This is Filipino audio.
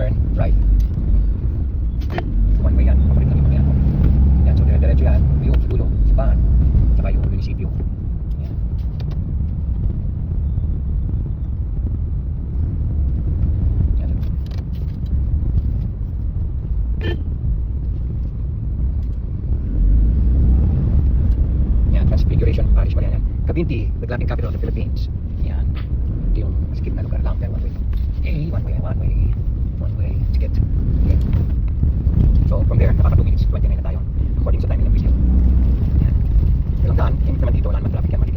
turn right. One way yan, papalit lang yung mga yan. Yan, so dire-diretso yan, yung sa dulo, simbahan, saka yung munisipyo. Yan. Yan. Yan, Transfiguration Parish pa yan. Cavinti, the Latin capital of the Philippines. Yan. Ito yung masikip na lugar lang, pero one way. Okay, one way, ticket. Okay. So from there, nakaka 2 minutes, 29 na tayo. According sa timing ng video. Yan. Walang daan, yung naman dito, wala naman traffic yan.